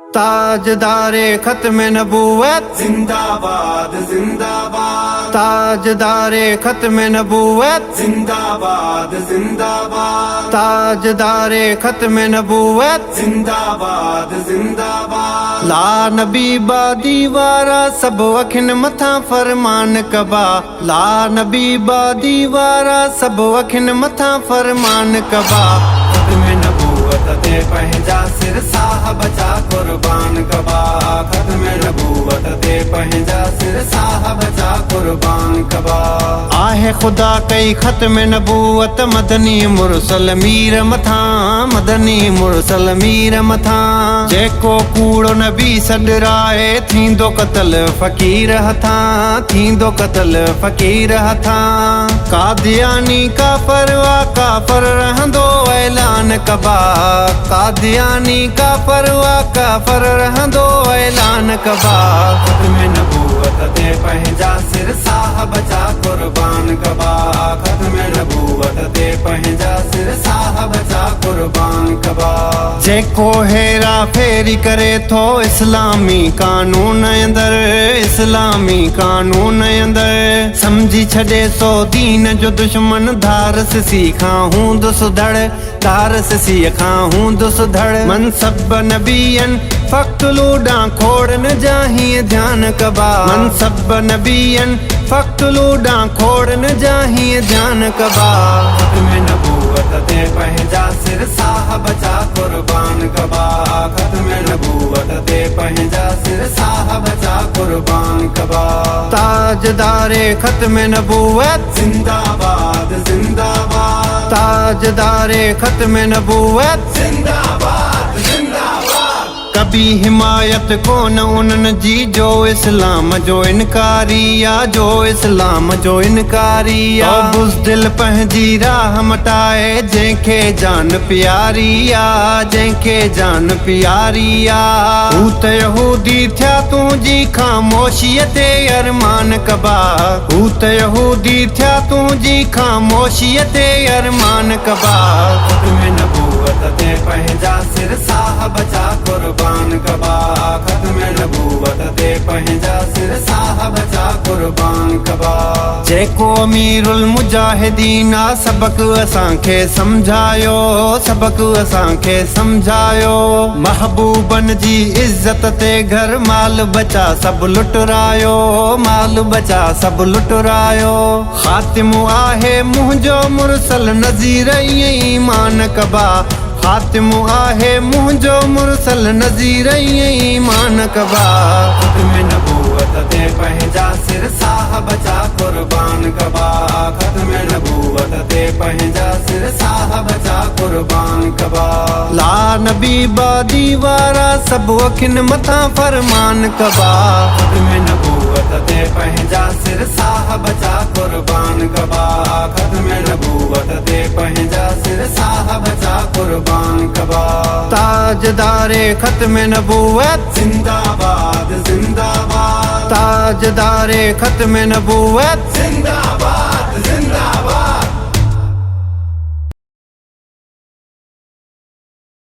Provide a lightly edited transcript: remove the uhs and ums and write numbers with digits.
ताजदारे खत्म नबूवत जिंदाबाद जिंदाबाद, ताजदारे खत्म नबूवत जिंदाबाद जिंदाबाद, ताजदारे खत्म नबूवत जिंदाबाद जिंदाबाद। ला नबी बा दीवारा सब अखिन मथा फरमान कबा, ला नबी बा दीवारा सब अखिन मथा फरमान कबा। खत्म नबूवत ते पंहिंजा सिर साहब जा कुर्बान कबा, खत्म नबूवत ते पंहिंजा सिर साहब जा कुर्बान कबा। आहे खुदा कई खत्म नबूवत मदनी मुरसल मीर मथा, मदनी मुरसल मीर मथा। जेको कूड़ो नबी सडराए थींदो कतल फकीर हथा, थींदो कतल फकीर हथा। कादियानी काफर वा काफर रहंदो ऐलान कबा, कादियानी काफर वा काफर रहंदो ऐलान कबा। खत्म नबूवत ते पंहिंजा सिर साहब जा कुर्बान कबा, खत्म नबूवत ते पंहिंजा सिर साहब जा कुर्बान कबा। जेको हेरा फेरी करे थो इस्लामी कानून अंदर, इस्लामी कानून अंदर। समझी छॾे सो दीन जो दुश्मन धार सिसी खां हूंदो सुधड़, धार सिसी खां हूंदो सुधड़। मनसब नबियन फ़क़्तुलू ॾां खोड़न जाही ध्यान कबा, मनसब नबियन फ़क़्तुलू ॾां खोड़न जाही ध्यान कबा। खत्म नबूवत ते पंहिंजा सिर साहब जा कुर्बान कबा, खत्म नबूवत ते पंहिंजा सिर साहब जा कुर्बान कबा। ताजदारे खत्म नबूवत जिंदाबाद जिंदाबाद, ताजदारे खत्म नबूवत जिंदाबाद जिंदाबाद। कभी हिमायत कोन उन्हनि जी जो इस्लाम जो इनकारी या, जो इस्लाम जो इनकारी या। बुज़दिल पंहिंजी राह मटाए जंहिंखे जान प्यारी या, जंहिंखे जान प्यारी या। हू त यहूदी थिया तुंहिंजी ख़ामोशीअ ते अरमान कबा, हू त यहूदी थिया तुंहिंजी ख़ामोशीअ ते अरमान कबा। खत्म नबूवत ते पंहिंजा सिर साहब जा कुर्बान कबा, खत्म नबूवत ते पंहिंजा सिर साहब जा कुर्बान कबा। जेको अमीरुल मुजाहिदीन आ सबक असांखे समझायो, सबक असांखे समझायो। महबूबन जी इज्जत ते घर माल बचा सब लुटरायो, माल बचा सब लुटरायो। ख़ातिमु आहे मुंहिंजो मुरसल नज़ीर ईमान कबा, ख़ातिमु आहे मुंहिंजो मुरसल नज़ीर ईमान कबा। खत्म नबूवत ते पंहिंजा सिर साहब जा कुर्बान कबा, खत्म नबूवत ते पंहिंजा सिर साहब जा कुर्बान कबा। ला नबी बा दीवारा सब अखिन मथा फरमान कबा, खत्म नबूवत ते पंहिंजा सिर साहब जा कुर्बान कबा, खत्म नबूवत ते पंहिंजा सिर साहब जा कुर्बान कबा। ताजदारे खत्म नबूवत जिंदाबाद जिंदाबाद, ताजदारे खत्म नबूवत जिंदाबाद।